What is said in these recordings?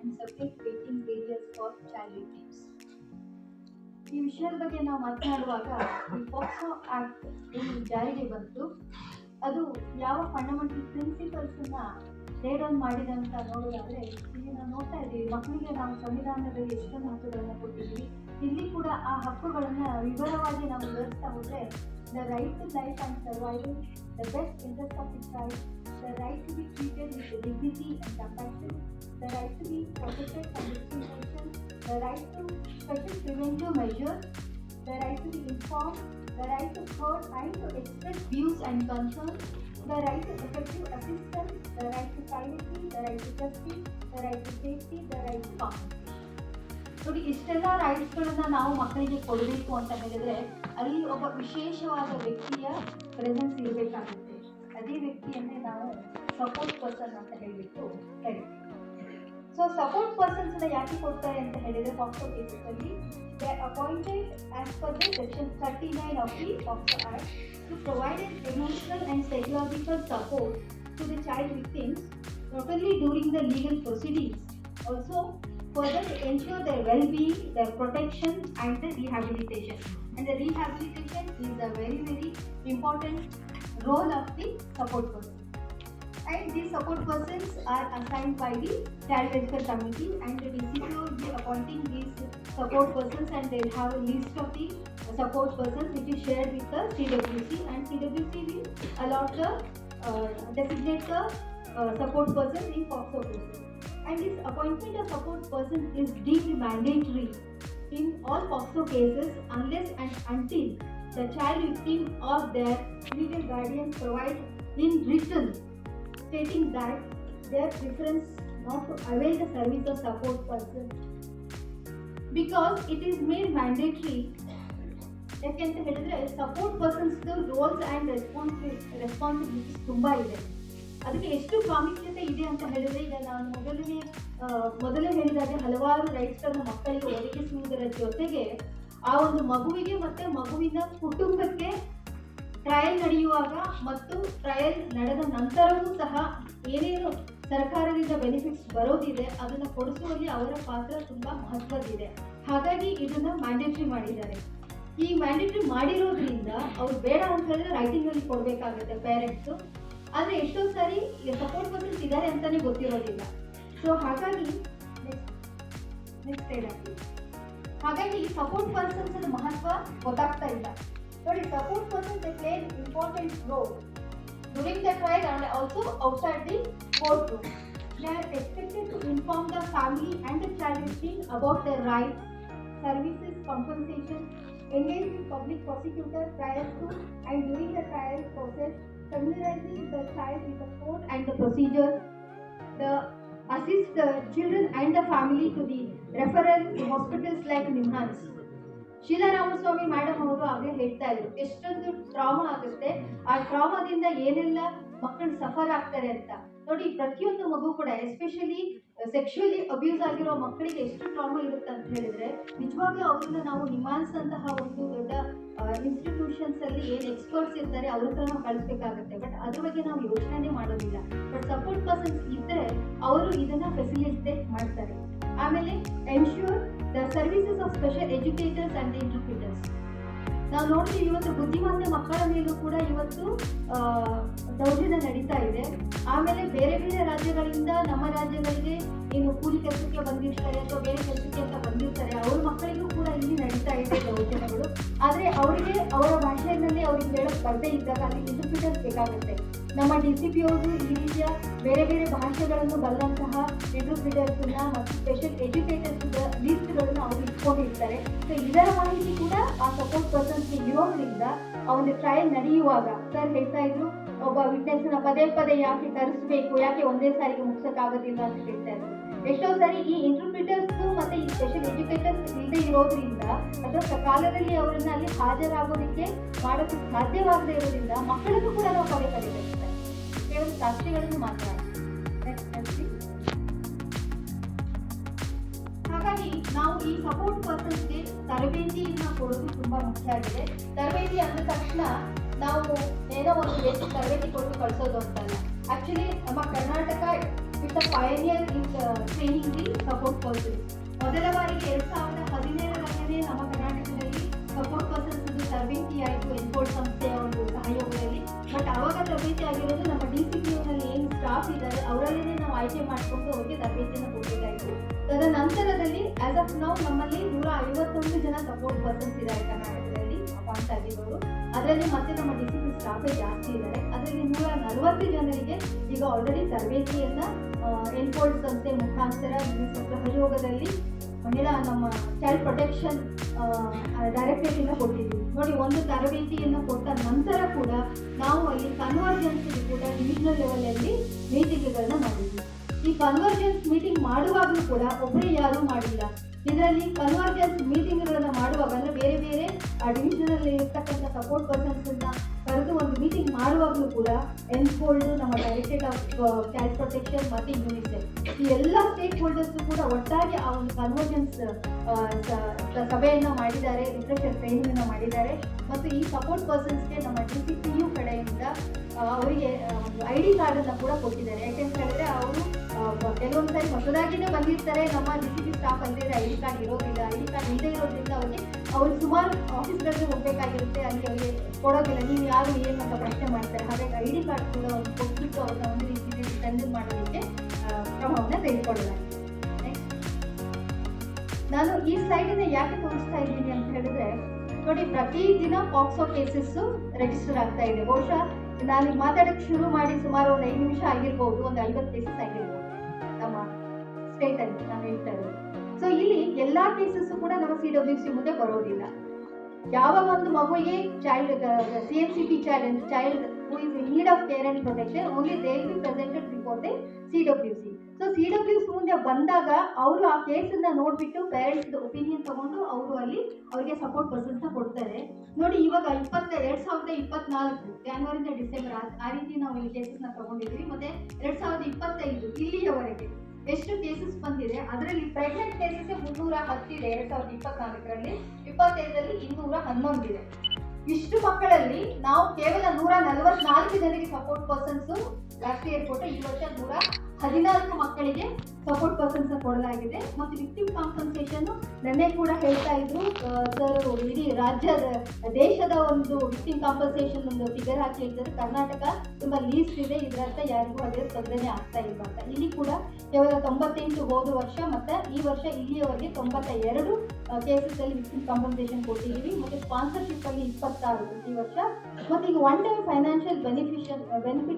and separate waiting areas for child victims. ಈ ವಿಷಯದ ಬಗ್ಗೆ ನಾವು ಮಾತನಾಡುವಾಗ ಈ ಪಾಕ್ಸೋ ಆಕ್ಟ್ ಏನು ಜಾರಿಗೆ ಬಂತು ಅದು ಯಾವ ಫಂಡಮೆಂಟಲ್ ಪ್ರಿನ್ಸಿಪಲ್ಸನ್ನ ಲೇ ಡೌನ್ ಮಾಡಿದೆ ಅಂತ ನೋಡೋದಾದ್ರೆ ಇಲ್ಲಿ ನಾವು ನೋಡ್ತಾ ಇದ್ದೀವಿ ಮಕ್ಕಳಿಗೆ ನಾವು ಸಂವಿಧಾನದಲ್ಲಿ ಎಷ್ಟೊಂದು ಹಕ್ಕುಗಳನ್ನು ಕೊಟ್ಟಿದ್ದೀವಿ. ಇಲ್ಲಿ ಕೂಡ ಆ ಹಕ್ಕುಗಳನ್ನ ವಿವರವಾಗಿ ನಾವು ವಿವರಿಸ್ತಾ ಹೋದ್ರೆ the right to life and survival, the best interest of the child, the right to be treated with dignity and compassion, the right to be protected from discrimination, the right to special preventive measures, the right to be informed, the right to heard and to express views and concerns, the right to effective assistance, the right to privacy, the right to justice, the right to safety, the right to compensation. ನೋಡಿ, ಇಷ್ಟೆಲ್ಲ ರೈಟ್ಸ್ಗಳನ್ನ ನಾವು ಮಕ್ಕಳಿಗೆ ಕೊಡಬೇಕು ಅಂತ ಹೇಳಿದ್ರೆ ಅಲ್ಲಿ ಒಬ್ಬ ವಿಶೇಷವಾದ ವ್ಯಕ್ತಿಯ ಪ್ರೆಸೆನ್ಸ್ ಇರಬೇಕಾಗುತ್ತೆ. ಅದೇ ವ್ಯಕ್ತಿಯನ್ನೇ ನಾವು ಸಪೋರ್ಟ್ ಪರ್ಸನ್ ಅಂತ ಹೇಳಿಬಿಟ್ಟು ಕರಿತೀವಿ. ಸೊ ಸಪೋರ್ಟ್ ಪರ್ಸನ್ಸ್ ಯಾಕೆ ಕೊಡ್ತಾರೆ ಅಂತ ಹೇಳಿದ್ರೆ ಪಾಕ್ಸೋ ಕೇಸಸ್ ಅಲ್ಲಿ they appointed as per the section 39 of the POCSO act to provide an emotional and psychological support to the child victims not only during the legal proceedings, also further to ensure their well-being, their protection and the rehabilitation. And the rehabilitation is a very very important role of the support person. And these support persons are assigned by the child welfare committee, and the DCPO will be appointing these support persons, and they'll have a list of the support persons which is shared with the CWC, and CWC will allot the designate the support person in POCSO cases. And this appointment of support person is deemed mandatory in all POCSO cases unless and until the child victim or their legal guardian provide in written stating that their preference not to avail the service of support person, because it is made mandatory. ಯಾಕೆಂತ ಹೇಳಿದ್ರೆ support persons roles and responsibilities ತುಂಬ ಇದೆ. ಅದಕ್ಕೆ ಎಷ್ಟು ಪ್ರಾಮುಖ್ಯತೆ ಇದೆ ಅಂತ ಹೇಳಿದ್ರೆ ಈಗ ನಾನು ಮೊದಲೇ ಹೇಳಿದಾಗೆ ಹಲವಾರು ರೈಟ್ಸ್ಗಳನ್ನು ಮಕ್ಕಳಿಗೆ ಒದಗಿಸುವುದರ ಜೊತೆಗೆ ಆ ಒಂದು ಮಗುವಿಗೆ ಮತ್ತು ಮಗುವಿನ ಕುಟುಂಬಕ್ಕೆ ಟ್ರಯಲ್ ನಡೆಯುವಾಗ ಮತ್ತು ಟ್ರಯಲ್ ನಡೆದ ನಂತರವೂ ಸಹ ಏನೇನು ಸರ್ಕಾರದಿಂದ ಬೆನಿಫಿಟ್ಸ್ ಬರೋದಿದೆ ಅದನ್ನು ಕೊಡಿಸುವಲ್ಲಿ ಅವರ ಪಾತ್ರ ತುಂಬ ಮಹತ್ವದಿದೆ. ಹಾಗಾಗಿ ಇದನ್ನು ಮ್ಯಾಂಡೇಟರಿ ಮಾಡಿದ್ದಾರೆ. ಈ ಮ್ಯಾಂಡೇಟರಿ ಮಾಡಿರೋದ್ರಿಂದ ಅವ್ರು ಬೇಡ ಅಂತ ಹೇಳಿದ್ರೆ ರೈಟಿಂಗಲ್ಲಿ ಕೊಡಬೇಕಾಗುತ್ತೆ ಪೇರೆಂಟ್ಸು. ಆದರೆ ಎಷ್ಟೋ ಸಾರಿ ಸಪೋರ್ಟ್ ಪರ್ಸನ್ಸ್ ಇದ್ದಾರೆ ಅಂತಲೇ ಗೊತ್ತಿರೋದಿಲ್ಲ. ಸೊ ಹಾಗಾಗಿ ನೆಕ್ಸ್ಟ್ ಹಾಗಾಗಿ ಸಪೋರ್ಟ್ ಪರ್ಸನ್ಸ್ ಮಹತ್ವ ಗೊತ್ತಾಗ್ತಾ ಇಲ್ಲ. ನೋಡಿ, support persons they play an important role during the trial and also outside the courtroom. They are expected to inform the family and the child victim about their rights, services, compensation, engage with public prosecutor prior to and during the trial process, familiarizing the child with the court and the procedure, assist the children and the family to the referral to hospitals like NIMHANS. Sheela Ramaswamy madam ಅವರು ಆಗಲೇ ಹೇಳ್ತಾ ಇದ್ರು ಎಷ್ಟೊಂದು trauma ಆಗುತ್ತೆ, ಆ ಟ್ರಾಮಾದಿಂದ ಏನೆಲ್ಲ ಮಕ್ಕಳು suffer ಆಗ್ತಾರೆ ಅಂತ. ನೋಡಿ, ಪ್ರತಿಯೊಂದು ಮಗು ಕೂಡ ಎಸ್ಪೆಷಲಿ ಸೆಕ್ಷುವಲಿ ಅಬ್ಯೂಸ್ ಆಗಿರೋ ಮಕ್ಕಳಿಗೆ ಎಷ್ಟು ಟ್ರಾಮಾ ಇರುತ್ತೆ ಅಂತ ಹೇಳಿದ್ರೆ ನಿಜವಾಗ್ಲೂ ಅವ್ರನ್ನ ನಾವು ನಿಮಾನ್ಸ್ ಅಂತಹ ಒಂದು ದೊಡ್ಡ ಇನ್ಸ್ಟಿಟ್ಯೂಷನ್ಸ್ ಅಲ್ಲಿ ಏನು ಎಕ್ಸ್ಪರ್ಟ್ಸ್ ಇರ್ತಾರೆ ಅವ್ರ ಹತ್ರ ನಾವು ಕಳಿಸ್ಬೇಕಾಗುತ್ತೆ. ಬಟ್ ಅದ್ರ ಬಗ್ಗೆ ನಾವು ಯೋಚನೆ ಮಾಡೋದಿಲ್ಲ. ಬಟ್ ಸಪೋರ್ಟ್ ಪರ್ಸನ್ಸ್ ಇದ್ದರೆ ಅವರು ಇದನ್ನ ಫೆಸಿಲಿಟೇಟ್ ಮಾಡ್ತಾರೆ. ಆಮೇಲೆ ensure the services of special educators and interpreters. ನಾವು ನೋಡ್ತೀವಿ ಇವತ್ತು ಬುದ್ಧಿಮಾಂದ್ಯ ಮಕ್ಕಳ ಮೇಲೂ ಕೂಡ ಇವತ್ತು ದೌರ್ಜನ್ಯ ನಡೀತಾ ಇದೆ. ಆಮೇಲೆ ಬೇರೆ ಬೇರೆ ರಾಜ್ಯಗಳಿಂದ ನಮ್ಮ ರಾಜ್ಯಗಳಿಗೆ ಏನು ಕೂಲಿ ಕೆಲಸಕ್ಕೆ ಬಂದಿರ್ತಾರೆ ಅಥವಾ ಬೇರೆ ಕೆಲಸಕ್ಕೆ ಅಂತ ಬಂದಿರ್ತಾರೆ ಅವ್ರ ಮಕ್ಕಳಿಗೂ ಕೂಡ ಇಲ್ಲಿ ನಡೀತಾ ಇದೆ ದೌರ್ಜನ್ಯಗಳು. ಆದರೆ ಅವರಿಗೆ ಅವರ ಭಾಷೆಯಲ್ಲಿ ಅವ್ರಿಗೆ ಹೇಳೋಕ್ಕೆ ಬರದೇ ಇದ್ದಾಗ ಅಲ್ಲಿ ಇಂಟರ್ಪ್ರಿಟರ್ಸ್ ಬೇಕಾಗುತ್ತೆ. ನಮ್ಮ DCPOs ಈ ರೀತಿಯ ಬೇರೆ ಬೇರೆ ಭಾಷೆಗಳನ್ನು ಬಲ್ಲಂತಹ ಇಂಟರ್ಪ್ರಿಟರ್ಸ್ನ ಮತ್ತು ಸ್ಪೆಷಲ್ ಎಜುಕೇಟರ್ಸ್ ಲೀಸ್ಟ್ಗಳನ್ನು ಅವರು ಇಟ್ಕೊಂಡಿರ್ತಾರೆ. ಸೊ ಇದರ ಮಾಹಿತಿ ಕೂಡ ಆ ಸಪೋರ್ಟ್ ಪರ್ಸನ್ಸ್ಗೆ ಇರೋದ್ರಿಂದ ಆ ಒಂದು ಟ್ರಯಲ್ ನಡೆಯುವಾಗ ಸರ್ ಹೇಳ್ತಾ ಇದ್ರು ಒಬ್ಬ ವಿಟ್ನೆಸ್ನ ಪದೇ ಪದೇ ಯಾಕೆ ಕರೆಸಬೇಕು, ಯಾಕೆ ಒಂದೇ ಸಾರಿಗೆ ಮುಗಿಸೋಕ್ಕಾಗೋದಿಲ್ಲ ಅಂತ ಹೇಳ್ತಾ ಇದ್ರು. ಎಷ್ಟೋ ಸಾರಿ ಈ ಇಂಟರ್ಪ್ರಿಟರ್ಸ್ ಮತ್ತು ಈ ಸ್ಪೆಷಲ್ ಎಜುಕೇಟರ್ಸ್ ಇಲ್ಲದೆ ಇರೋದ್ರಿಂದ ಅಥವಾ ಸಕಾಲದಲ್ಲಿ ಅವರನ್ನ ಅಲ್ಲಿ ಹಾಜರಾಗೋದಕ್ಕೆ ಮಾಡೋಕ್ಕೆ ಸಾಧ್ಯವಾಗದೇ ಇರೋದ್ರಿಂದ ಮಕ್ಕಳನ್ನು ಕೂಡ ನಾವು ಪದೇ ಪದೇ ಕಲಿಸ್ತಾರೆ, ಕೇವಲ ಸಾಕ್ಷಿಗಳನ್ನು ಮಾತ್ರ. ಹಾಗಾಗಿ ನಾವು ಈ ಸಪೋರ್ಟ್ ಪರ್ಸನ್ಸ್ಗೆ ತರಬೇತಿಯನ್ನ ಕೊಡೋದು ತುಂಬಾ ಮುಖ್ಯ ಆಗಿದೆ. ತರಬೇತಿ ಅಂದ ತಕ್ಷಣ ನಾವು ಏನೋ ಒಂದು ಬೇಸಿಕ್ ತರಬೇತಿ ಕೊಟ್ಟು ಕಳಿಸೋದು ಅಂತಲ್ಲ. ಆಕ್ಚುಲಿ ನಮ್ಮ Karnataka is a pioneer in training the support persons. ಮೊದಲ ಬಾರಿಗೆ 2017 ನಮ್ಮ ಕರ್ನಾಟಕದಲ್ಲಿ ಸಪೋರ್ಟ್ ಪರ್ಸನ್ಸ್ ತರಬೇತಿ ಆಯಿತು ಎನ್ಫೋರ್ಸ್ ಸಂಸ್ಥೆಯ ಒಂದು ಸಹಯೋಗದಲ್ಲಿ. ಬಟ್ ಆವಾಗ ತರಬೇತಿ ಆಗಿರೋದು ನಮ್ಮ DCPOನಲ್ಲಿ ಏನು ಸ್ಟಾಫ್ ಇದ್ದಾರೆ ಅವರಲ್ಲೇ ನಾವು ಆಯ್ಕೆ ಮಾಡಿಕೊಂಡು ಅವರಿಗೆ ತರಬೇತಿಯನ್ನು ಕೊಡಬೇಕಾಯಿತು. ತದನಂತರದಲ್ಲಿ ಆಸ್ ಆಫ್ ನೌ ನಮ್ಮಲ್ಲಿ 151 ಜನ ಸಪೋರ್ಟ್ ಪರ್ಸನ್ಸ್ ಇದ್ದಾರೆ ಕರ್ನಾಟಕದಲ್ಲಿ ಅಪಾಯಿಂಟ್ ಆಗಿರೋರು. ಅದರಲ್ಲಿ ಮತ್ತೆ ನಮ್ಮ DCP ಸ್ಟಾಫೇ ಜಾಸ್ತಿ ಇದ್ದಾರೆ. ಅದರಲ್ಲಿ 140 ಜನರಿಗೆ ಈಗ ಆಲ್ರೆಡಿ ತರಬೇತಿಯನ್ನ ಎನ್ಫೋರ್ಸ್ ಸಂಸ್ಥೆ ಮುಖಾಂತರ ಸಹಯೋಗದಲ್ಲಿ ಮಹಿಳಾ ನಮ್ಮ ಚೈಲ್ಡ್ ಪ್ರೊಟೆಕ್ಷನ್ ಡೈರೆಕ್ಟರೇಟಿಂದ ಕೊಟ್ಟಿದ್ದೀವಿ. ನೋಡಿ, ಒಂದು ತರಬೇತಿಯನ್ನು ಕೊಟ್ಟ ನಂತರ ಕೂಡ ನಾವು ಅಲ್ಲಿ ಕನ್ವರ್ಜೆನ್ಸ್ಗೆ ಕೂಡ ಡಿವಿಷನಲ್ ಲೆವೆಲಲ್ಲಿ ಮೀಟಿಂಗ್ಗಳನ್ನ ಮಾಡಿದ್ವಿ. ಈ ಕನ್ವರ್ಜೆನ್ಸ್ ಮೀಟಿಂಗ್ ಮಾಡುವಾಗಲೂ ಕೂಡ ಒಬ್ಬರೇ ಯಾರೂ ಮಾಡಿಲ್ಲ. ಇದರಲ್ಲಿ ಕನ್ವರ್ಜೆನ್ಸ್ ಮೀಟಿಂಗ್ಗಳನ್ನು ಮಾಡುವಾಗ ಅಂದರೆ ಬೇರೆ ಬೇರೆ ಡಿವಿಷನಲ್ಲಿ ಇರ್ತಕ್ಕಂಥ ಸಪೋರ್ಟ್ ಪರ್ಸನ್ಸನ್ನ ಕರೆದು ಒಂದು ಮೀಟಿಂಗ್ ಮಾಡುವಾಗಲೂ ಕೂಡ ಎನ್ಫೋಲ್ಡ್, ನಮ್ಮ ಡೈರೆಕ್ಟರೇಟ್ ಆಫ್ ಚೈಲ್ಡ್ ಪ್ರೊಟೆಕ್ಷನ್ ಮತ್ತು ಯುನಿಸೆಫ್ ಈ ಎಲ್ಲ ಸ್ಟೇಕ್ ಹೋಲ್ಡರ್ಸು ಕೂಡ ಒಟ್ಟಾಗಿ ಆ ಒಂದು ಕನ್ವರ್ಜೆನ್ಸ್ ಸಭೆಯನ್ನು ಮಾಡಿದ್ದಾರೆ, ರಿಫ್ರೆಷರ್ ಟ್ರೈನಿಂಗನ್ನು ಮಾಡಿದ್ದಾರೆ. ಮತ್ತು ಈ ಸಪೋರ್ಟ್ ಪರ್ಸನ್ಸ್ಗೆ ನಮ್ಮ DCPU ಕಡೆಯಿಂದ ಅವರಿಗೆ ಒಂದು ID ಕಾರ್ಡನ್ನು ಕೂಡ ಕೊಟ್ಟಿದ್ದಾರೆ. ಯಾಕೆಂತ ಹೇಳಿದ್ರೆ ಅವರು ಕೆಲವೊಂದು ಸಾರಿ ಹೊಸದಾಗಿನೇ ಬಂದಿರ್ತಾರೆ, ನಮ್ಮ DCP ಸ್ಟಾಫ್ ಅಲ್ಲದೆ ID ಕಾರ್ಡ್ ಇರೋದಿಲ್ಲ. ID ಕಾರ್ಡ್ ಇಲ್ಲದೆ ಇರೋದ್ರಿಂದ ಅವ್ರು ಸುಮಾರು ಆಫೀಸ್ಗಳಿಗೆ ಹೋಗಬೇಕಾಗಿರುತ್ತೆ, ಅಲ್ಲಿ ಅವರಿಗೆ ಕೊಡೋದಿಲ್ಲ, ನೀವು ಯಾರು ಏನು ಅಂತ ಪ್ರಶ್ನೆ ಮಾಡ್ತಾರೆ. ಹಾಗಾಗಿ ID ಕಾರ್ಡ್ ಕೂಡ ಒಂದು ಕೊಟ್ಬಿಟ್ಟು ಅವ್ರನ್ನ ಒಂದು ರೀತಿಯಲ್ಲಿ ಸ್ಟ್ರೆಂಥನ್ ಮಾಡೋದಕ್ಕೆ ಕ್ರಮವನ್ನು ತೆಗೆದುಕೊಳ್ಳಲಾಗಿದೆ. ನಾನು ಈ ಸ್ಲೈಡನ್ನ ಯಾಕೆ ತೋರಿಸ್ತಾ ಇದ್ದೀನಿ ಅಂತ ಹೇಳಿದ್ರೆ, ನೋಡಿ, ಪ್ರತಿದಿನ ಪಾಕ್ಸೋ ಕೇಸಸ್ಸು ರಿಜಿಸ್ಟರ್ ಆಗ್ತಾ ಇದೆ. ಬಹುಶಃ ನಾನು ಮಾತಾಡೋಕ್ಕೆ ಶುರು ಮಾಡಿ ಸುಮಾರು ಒಂದು 5 ನಿಮಿಷ ಆಗಿರ್ಬೋದು, ಒಂದು 50 ಕೇಸಸ್ ಆಗಿರ್ಬೋದು ನಮ್ಮ ಸ್ಟೇಟಲ್ಲಿ ನಾನು ಹೇಳ್ತಾ ಇರೋದು. ಸೊ ಇಲ್ಲಿ ಎಲ್ಲ ಕೇಸಸ್ಸು ಕೂಡ ನಮ್ಮ CWC ಮುಂದೆ ಬರೋದಿಲ್ಲ. ಯಾವ ಒಂದು ಮಗುವಿಗೆ child CMCP child who is in need of care and protection, only they will be presented before the CWC. So CWC ಮುಂದೆ ಬಂದಾಗ ಅವರು ಆ ಕೇಸನ್ನ ನೋಡ್ಬಿಟ್ಟು ಪೇರೆಂಟ್ಸ್ ಒಪಿನಿಯನ್ ತಗೊಂಡು ಅವರು ಅಲ್ಲಿ ಅವರಿಗೆ ಸಪೋರ್ಟ್ ಪರ್ಸನ್ಸ್ನ ಕೊಡ್ತಾರೆ. ನೋಡಿ, ಇವಾಗ 2024 ಜಾನ್ವರಿಯಿಂದ ಡಿಸೆಂಬರ್ ಆ ರೀತಿ ನಾವು ಈ ಕೇಸಸ್ನ ತಗೊಂಡಿದ್ವಿ. ಮತ್ತೆ 2025 ಇಲ್ಲಿಯವರೆಗೆ ಎಷ್ಟು ಕೇಸಸ್ ಬಂದಿದೆ, ಅದರಲ್ಲಿ ಪ್ರೆಗ್ನೆಂಟ್ ಕೇಸಸ್ 310 ಇದೆ 2024ರಲ್ಲಿ, 2025ರಲ್ಲಿ 211 ಇದೆ. ಇಷ್ಟು ಮಕ್ಕಳಲ್ಲಿ ನಾವು ಕೇವಲ 144 ಜನರಿಗೆ ಸಪೋರ್ಟ್ ಪರ್ಸನ್ಸ್ ಲಾಸ್ಟ್ ಇಯರ್ ಕೊಟ್ಟು ಈ ವರ್ಷ 114 ಮಕ್ಕಳಿಗೆ ಸಪೋರ್ಟ್ ಪರ್ಸನ್ಸ್ ಕೊಡಲಾಗಿದೆ. ಮತ್ತು ವಿಕ್ಟಿಮ್ ಕಾಂಪನ್ಸೇಷನ್ ನೆನ್ನೆ ಕೂಡ ಹೇಳ್ತಾ ಇದ್ರು ಸರ್, ಇಡೀ ರಾಜ್ಯದ ದೇಶದ ಒಂದು ವಿಕ್ಟಿಮ್ ಕಾಂಪನ್ಸೇಷನ್ ಒಂದು ಫಿಗರ್ ಹಾಕಿ ಹೇಳ್ತಾರೆ. ಕರ್ನಾಟಕ ತುಂಬಾ ಲೀಸ್ಟ್ ಇದೆ, ಇದರರ್ಥ ಯಾರಿಗೂ ಅದೇ ತೊಂದರೆ ಆಗ್ತಾ ಇಲ್ಲ ಅಂತ. ಇಲ್ಲಿ ಕೂಡ ಕೇವಲ 98 ಹೋದ ವರ್ಷ ಮತ್ತು ಈ ವರ್ಷ ಇಲ್ಲಿಯವರೆಗೆ 92 ಕೇಸಸ್ ಅಲ್ಲಿ ವಿಕ್ಟಿಮ್ ಕಾಂಪನ್ಸೇಷನ್ ಕೊಟ್ಟಿದ್ದೀವಿ. ಮತ್ತು ಸ್ಪಾನ್ಸರ್ಶಿಪ್ ಅಲ್ಲಿ 26 ಪ್ರತಿ ವರ್ಷ. ಮತ್ತು ಈಗ ಒನ್ ಟೈಮ್ ಫೈನಾನ್ಷಿಯಲ್ ಬೆನಿಫಿಟ್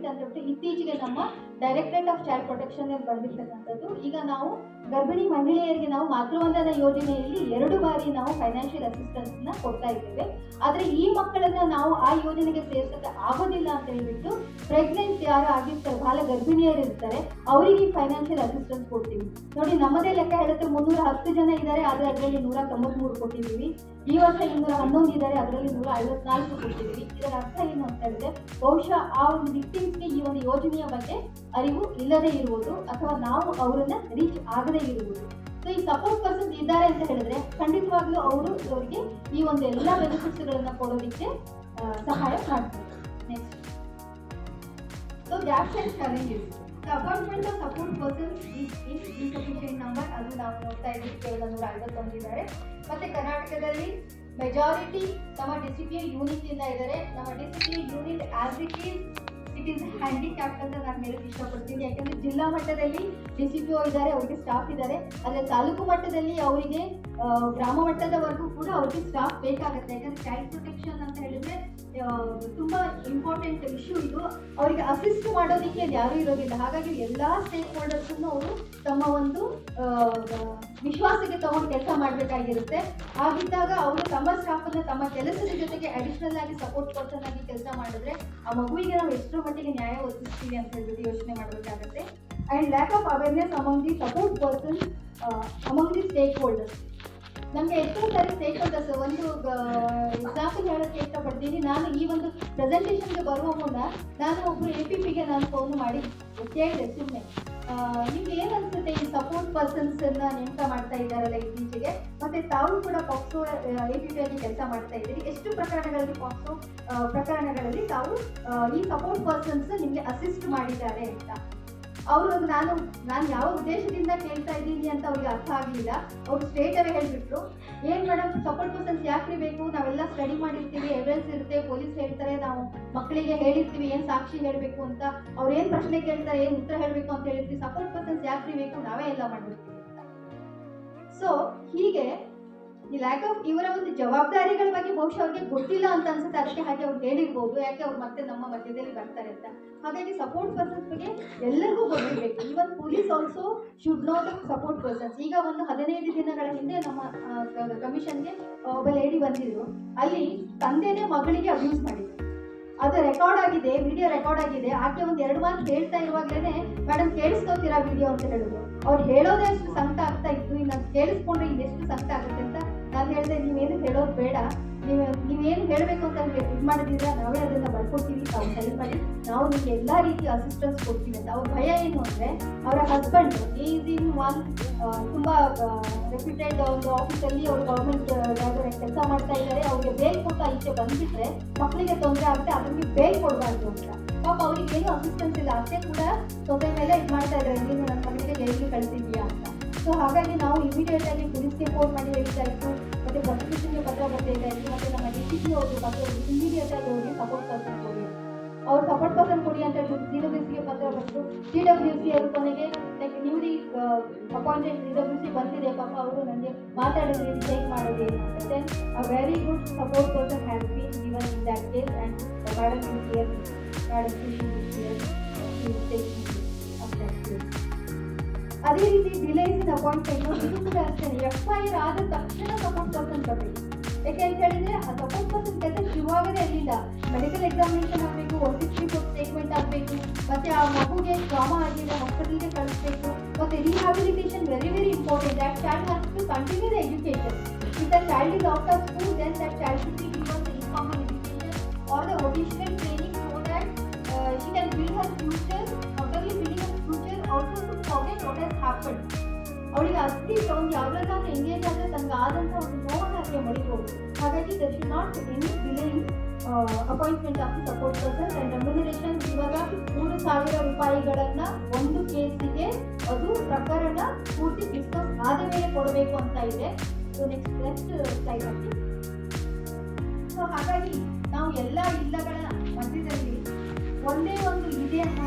ಅಂತ ಹೇಳ್ಬಿಟ್ಟು ಇತ್ತೀಚೆಗೆ ನಮ್ಮ ಡೈರೆಕ್ಟರೇಟ್ ಆಫ್ ಚೈಲ್ಡ್ ಪ್ರೊಟೆಕ್ಷನ್ ಬಂದಿರ್ತಕ್ಕಂಥದ್ದು. ಈಗ ನಾವು ಗರ್ಭಿಣಿ ಮಹಿಳೆಯರಿಗೆ ನಾವು ಮಾತೃವಂದನಾ ಯೋಜನೆಯಲ್ಲಿ 2 ಬಾರಿ ನಾವು ಫೈನಾನ್ಷಿಯಲ್ ಅಸಿಸ್ಟೆನ್ಸ್ ನ ಕೊಡ್ತಾ ಇದ್ದೇವೆ. ಆದ್ರೆ ಈ ಮಕ್ಕಳನ್ನ ನಾವು ಆ ಯೋಜನೆಗೆ ಸೇರ್ಸಕ್ಕೆ ಆಗೋದಿಲ್ಲ ಅಂತ ಹೇಳ್ಬಿಟ್ಟು ಪ್ರೆಗ್ನೆಂಟ್ ಯಾರು ಆಗಿರ್ತಾರೆ, ಬಹಳ ಗರ್ಭಿಣಿಯರು ಇರ್ತಾರೆ, ಅವರಿಗೆ ಫೈನಾನ್ಷಿಯಲ್ ಅಸಿಸ್ಟೆನ್ಸ್ ಕೊಡ್ತೀವಿ. ನೋಡಿ, ನಮ್ಮದೇ ಲೆಕ್ಕ ಹೇಳುತ್ತೆ 310 ಜನ ಇದ್ದಾರೆ, ಆದರೆ ಅದರಲ್ಲಿ 193 ಕೊಟ್ಟಿದ್ದೀವಿ. ಈ ವರ್ಷ 211 ಇದ್ದಾರೆ, ಅದರಲ್ಲಿ 154 ಕೊಟ್ಟಿದ್ದೀವಿ. ಇದರ ಅರ್ಥ ಏನು ಅಂತ ಹೇಳಿದ್ರೆ, ಬಹುಶಃ ಆ ಒಂದು ವಿಕ್ಟಿಮ್ಸ್ಗೆ ಈ ಒಂದು ಯೋಜನೆಯ ಬಗ್ಗೆ ಅರಿವು ಇಲ್ಲದೆ ಇರುವುದು ಅಥವಾ ನಾವು ಅವರನ್ನ ರೀಚ್ ಆಗದೇ ಇರುವುದು. ಸೊ ಈ ಸಪೋರ್ಟ್ ಪರ್ಸನ್ಸ್ ಇದ್ದಾರೆ ಅಂತ ಹೇಳಿದ್ರೆ ಖಂಡಿತವಾಗ್ಲೂ ಅವರಿಗೆ ಈ ಒಂದು ಎಲ್ಲ ಬೆನಿಫಿಟ್ಸ್ಗಳನ್ನ ಕೊಡೋದಕ್ಕೆ ಸಹಾಯ ಮಾಡ್ತಾರೆ. Next, so gaps and challenges. Appointment of support persons is insufficient number, ಅದು ನಾವು ನೋಡ್ತಾ ಇದ್ದೀವಿ, ಕೇವಲ 151 ಇದ್ದಾರೆ. ಮತ್ತೆ ಕರ್ನಾಟಕದಲ್ಲಿ ಮೆಜಾರಿಟಿ ನಮ್ಮ DCPO ಯೂನಿಟ್ ಇಂದ ಇದ್ದಾರೆ. ನಮ್ಮ DCPO unit as it is handicapped ಅಂತ ನಾನು ಹೇಳಕ್ಕೆ ಇಷ್ಟಪಡ್ತೀನಿ. ಯಾಕಂದರೆ ಜಿಲ್ಲಾ ಮಟ್ಟದಲ್ಲಿ DCPO ಇದ್ದಾರೆ, ಅವರಿಗೆ ಸ್ಟಾಫ್ ಇದ್ದಾರೆ. ಆದರೆ ತಾಲೂಕು ಮಟ್ಟದಲ್ಲಿ ಅವರಿಗೆ ಗ್ರಾಮ ಮಟ್ಟದವರೆಗೂ ಕೂಡ ಅವರಿಗೆ ಸ್ಟಾಫ್ ಬೇಕಾಗುತ್ತೆ. ಯಾಕಂದರೆ ಚೈಲ್ಡ್ ಪ್ರೊಟೆಕ್ಷನ್ ಅಂತ ಹೇಳಿದ್ರೆ ತುಂಬ ಇಂಪಾರ್ಟೆಂಟ್ ಇಶ್ಯೂ ಇದು. ಅವರಿಗೆ ಅಸಿಸ್ಟ್ ಮಾಡೋದಕ್ಕೆ ಯಾರೂ ಇರೋದಿಲ್ಲ. ಹಾಗಾಗಿ ಎಲ್ಲ ಸ್ಟೇಕ್ ಹೋಲ್ಡರ್ಸನ್ನು ಅವರು ತಮ್ಮ ಒಂದು ವಿಶ್ವಾಸಕ್ಕೆ ತಗೊಂಡು ಕೆಲಸ ಮಾಡಬೇಕಾಗಿರುತ್ತೆ. ಹಾಗಿದ್ದಾಗ ಅವರು ತಮ್ಮ ಸ್ಟಾಫನ್ನು ತಮ್ಮ ಕೆಲಸದ ಜೊತೆಗೆ ಅಡಿಷನಲ್ ಆಗಿ ಸಪೋರ್ಟ್ ಪರ್ಸನ್ ಆಗಿ ಕೆಲಸ ಮಾಡಿದ್ರೆ ಆ ಮಗುವಿಗೆ ನಾವು ಎಷ್ಟರ ಮಟ್ಟಿಗೆ ನ್ಯಾಯ ಒದಗಿಸ್ತೀವಿ ಅಂತ ಹೇಳ್ಬಿಟ್ಟು ಯೋಚನೆ ಮಾಡಬೇಕಾಗುತ್ತೆ. And lack of awareness among the support person among the stake holders. ನಮಗೆ ಎಷ್ಟೋ ಸಾರಿ ಸ್ಟೇಕ್ ಹೋಲ್ಡರ್ಸ್ ಒಂದು ಎಕ್ಸಾಂಪಲ್ ಹೇಳೋಕ್ಕೆ ಇಷ್ಟಪಡ್ತೀನಿ. ನಾನು ಈ ಒಂದು ಪ್ರೆಸೆಂಟೇಷನ್ಗೆ ಬರುವ ಮುನ್ನ ನಾನು ಒಬ್ಬರು APPಗೆ ನಾನು ಫೋನ್ ಮಾಡಿ ಕೇಳಿದೆ ಸುಮ್ಮನೆ, ನಿಮ್ಗೆ ಏನು ಅನಿಸುತ್ತೆ ಈ ಸಪೋರ್ಟ್ ಪರ್ಸನ್ಸನ್ನು ನೇಮಕ ಮಾಡ್ತಾ ಇದ್ದಾರಲ್ಲ ಇತ್ತೀಚೆಗೆ, ಮತ್ತು ತಾವು ಕೂಡ ಪಾಕ್ಸೋ APPಯಲ್ಲಿ ಕೆಲಸ ಮಾಡ್ತಾ ಇದ್ದೀರಿ, ಎಷ್ಟು ಪ್ರಕರಣಗಳಲ್ಲಿ ಪಾಕ್ಸೋ ಪ್ರಕರಣಗಳಲ್ಲಿ ತಾವು ಈ ಸಪೋರ್ಟ್ ಪರ್ಸನ್ಸ್ ನಿಮಗೆ ಅಸಿಸ್ಟ್ ಮಾಡಿದ್ದಾರೆ ಅಂತ. ಅವರು ನಾನು ಯಾವ ಉದ್ದೇಶದಿಂದ ಕೇಳ್ತಾ ಇದ್ದೀನಿ ಅಂತ ಅವ್ರಿಗೆ ಅರ್ಥ ಆಗಲಿಲ್ಲ. ಅವ್ರು ಸ್ಟ್ರೇಟ್ ಅವೇ ಹೇಳಿಬಿಟ್ರು, ಏನು ಮೇಡಮ್ ಸಪೋರ್ಟ್ ಪರ್ಸನ್ಸ್ ಯಾಕ್ರಿ ಬೇಕು, ನಾವೆಲ್ಲ ಸ್ಟಡಿ ಮಾಡಿರ್ತೀವಿ, ಎವಿಡೆನ್ಸ್ ಇರುತ್ತೆ, ಪೊಲೀಸ್ ಹೇಳ್ತಾರೆ, ನಾವು ಮಕ್ಕಳಿಗೆ ಹೇಳಿರ್ತೀವಿ ಏನು ಸಾಕ್ಷಿ ಹೇಳಬೇಕು ಅಂತ, ಅವ್ರು ಏನು ಪ್ರಶ್ನೆ ಕೇಳ್ತಾರೆ ಏನು ಉತ್ತರ ಹೇಳಬೇಕು ಅಂತ ಹೇಳಿರ್ತೀವಿ, ಸಪೋರ್ಟ್ ಪರ್ಸನ್ಸ್ ಯಾಕ್ರಿ ಬೇಕು, ನಾವೇ ಎಲ್ಲ ಮಾಡಿರ್ತೀವಿ ಅಂತ. ಸೊ ಹೀಗೆ ಈ ಲ್ಯಾಕ್ ಆಫ್ ಇವರ ಒಂದು ಜವಾಬ್ದಾರಿಗಳ ಬಗ್ಗೆ ಬಹುಶಃ ಅವ್ರಿಗೆ ಗೊತ್ತಿಲ್ಲ ಅಂತ ಅನ್ಸುತ್ತೆ, ಅದಕ್ಕೆ ಹಾಗೆ ಅವ್ರು ಹೇಳಿರ್ಬೋದು, ಯಾಕೆ ಅವ್ರು ಮತ್ತೆ ನಮ್ಮ ಮಧ್ಯದಲ್ಲಿ ಬರ್ತಾರೆ ಅಂತ. ಹಾಗಾಗಿ ಸಪೋರ್ಟ್ ಪರ್ಸನ್ಸ್ ಬಗ್ಗೆ ಎಲ್ಲರಿಗೂ ಗೊತ್ತಿರಬೇಕು. Even police also should know the support persons. ಈಗ ಒಂದು 15 ದಿನಗಳ ಹಿಂದೆ ನಮ್ಮ ಕಮಿಷನ್ಗೆ ಒಬ್ಬ ಲೇಡಿ ಬಂದಿದ್ರು, ಅಲ್ಲಿ ತಂದೆನೇ ಮಗಳಿಗೆ ಅಬ್ಯೂಸ್ ಮಾಡಿದ್ರು. ಅದು ರೆಕಾರ್ಡ್ ಆಗಿದೆ, ವಿಡಿಯೋ ರೆಕಾರ್ಡ್ ಆಗಿದೆ. ಆಕೆ ಒಂದು 2 ಮಾತು ಹೇಳ್ತಾ ಇರುವಾಗಲೇ ಮೇಡಮ್ ಕೇಳಿಸ್ಕೋತೀರಾ ವಿಡಿಯೋ ಅಂತ ಹೇಳಿದ್ರು. ಅವ್ರು ಹೇಳೋದೇ ಅಷ್ಟು ಸಂಕಟ ಆಗ್ತಾ ಇತ್ತು, ಇನ್ನು ಕೇಳಿಸ್ಕೊಂಡ್ರೆ ಇನ್ನೆಷ್ಟು ಸಂಕಟ ಆಗುತ್ತೆ ಅಂತ ನಾನು ಹೇಳಿದೆ, ನೀವೇನು ಹೇಳೋದು ಬೇಡ, ನೀವೇನು ಹೇಳಬೇಕು ಅಂತ ಇದು ಮಾಡಿದ್ರೆ ನಾವೇ ಅದನ್ನು ಬರ್ಕೊಡ್ತೀವಿ, ತಾವು ಸರಿ ಮಾಡಿ ನಾವು ನಿಮಗೆ ಎಲ್ಲ ರೀತಿಯ ಅಸಿಸ್ಟೆನ್ಸ್ ಕೊಡ್ತೀವಿ ಅಂತ. ಅವ್ರ ಭಯ ಏನು ಅಂದರೆ ಅವರ ಹಸ್ಬೆಂಡ್ ಈಸ್ ಇನ್ ಒನ್ ತುಂಬ ರೆಪ್ಯೂಟೆಡ್ ಒಂದು ಆಫೀಸಲ್ಲಿ ಅವರು ಗೌರ್ಮೆಂಟ್ ಕೆಲಸ ಮಾಡ್ತಾ ಇದ್ದಾರೆ. ಅವ್ರಿಗೆ ಬೇಲ್ ಕೊಟ್ಟು ಈಚೆ ಬಂದುಬಿಟ್ರೆ ಮಕ್ಕಳಿಗೆ ತೊಂದರೆ ಆಗುತ್ತೆ, ಅದಕ್ಕೆ ಬೇಲ್ ಕೊಡಬಾರ್ದು ಅಂತ. ಪಾಪ ಅವ್ರಿಗೆ ಏನು ಅಸಿಸ್ಟೆನ್ಸ್ ಇಲ್ಲ, ಅಷ್ಟೇ ಕೂಡ ಸೊಸೆ ಮೇಲೆ ಇದು ಮಾಡ್ತಾ ಇದ್ದಾರೆ, ನೀನು ನನ್ನ ಮಗಳಿಗೆ ಜೈಲಿಗೆ ಕಳಿಸಿದ್ಯಾ ಅಂತ. ಸೊ ಹಾಗಾಗಿ ನಾವು ಇಮಿಡಿಯೇಟ್ ಆಗಿ ಪೊಲೀಸ್ಗೆ ಫೋನ್ ಮಾಡಿ ಹೇಳ್ತಾ ಇತ್ತು, ಮತ್ತು ಪ್ರಾಸಿಕ್ಯೂಷನ್ಗೆ ಪತ್ರ ಬರ್ತಾ ಇತ್ತು, ಮತ್ತು ನಮ್ಮ DCP ಅವರು ಪತ್ರ ಇಮಿಡಿಯೇಟ್ ಆಗಿ ಅವರಿಗೆ ಸಪೋರ್ಟ್ ಪರ್ಸನ್ ಕೊಡಿ, ಅವ್ರು ಸಪೋರ್ಟ್ ಪರ್ಸನ್ ಕೊಡಿ ಅಂತ ಹೇಳ್ಬಿಟ್ಟು CWCಗೆ ಪತ್ರ ಬರೆದು CWC ಅವರು ಕೊನೆಗೆ ಲೈಕ್ ನ್ಯೂಲಿ ಅಪಾಯಿಂಟೆಡ್ CWC ಬಂದಿದೆ, ಪಾಪ ಅವರು ನನಗೆ ಮಾತಾಡಿದ್ರೆ ಚೇಂಜ್ ಮಾಡೋದು ಏನು ಅಂತ. Then a very good support person has been given in that case and madam is here, madam is here, ಅದೇ ರೀತಿ ಡಿಲೇಸ್ ಇನ್ ಅಪಾಯಿಂಟ್ಮೆಂಟ್ ಇದು ಕೂಡ ಅಷ್ಟೇ. FIR ಆದ ತಕ್ಷಣ ಸಪೋರ್ಟ್ ಪರ್ಸನ್ ಬರಬೇಕು. ಯಾಕೆ ಅಂತ ಹೇಳಿದ್ರೆ ಆ ಸಪೋರ್ಟ್ ಪರ್ಸನ್ ಕೆಲಸ ಶುರುವಾಗದೇ ಅಲ್ಲಿಂದ ಮೆಡಿಕಲ್ ಎಕ್ಸಾಮಿನೇಷನ್ ಆಗಬೇಕು, 164 ಸ್ಟೇಟ್ಮೆಂಟ್ ಆಗಬೇಕು, ಮತ್ತೆ ಆ ಮಗುಗೆ ಟ್ರಾಮಾ ಆಗಿದೆ ಹಾಸ್ಪಿಟಲ್ಗೆ ಕಳಿಸ್ಬೇಕು, ಮತ್ತೆ rehabilitation very important. That child has to continue the education. If the child is out of school then that child should be given the informal education or the vocational training so that she can build her future, not only building her future also to forget what has happened. ಅವಳಿಗೆ at least ಅವ್ನು ಯಾವ್ದಾದ್ರು engage ಆದರೆ ತನಗೆ ಆದಂಥ ಒಂದು ನೋವನ್ನು ಹಾಗೆ ಮರಿಬೋದು. ಹಾಗಾಗಿ there should not any delay appointment of the support person. And remuneration ಇವಾಗ 3,000 ರೂಪಾಯಿಗಳನ್ನು ಒಂದು ಕೇಸಿಗೆ ಅದು ಪ್ರಕರಣ ಪೂರ್ತಿ ಡಿಸ್ಕಸ್ ಆದ ಮೇಲೆ ಕೊಡಬೇಕು ಅಂತ ಇದೆ. ಸೊ ನೆಕ್ಸ್ಟ್ ಸ್ಲೈಡ್ ಹಾಕಿ. ಸೊ ಹಾಗಾಗಿ ನಾವು ಎಲ್ಲ ಇಲ್ಲಗಳ ಮಧ್ಯದಲ್ಲಿ ಒಂದೇ ಒಂದು ಇದೆ ಅನ್ನೋ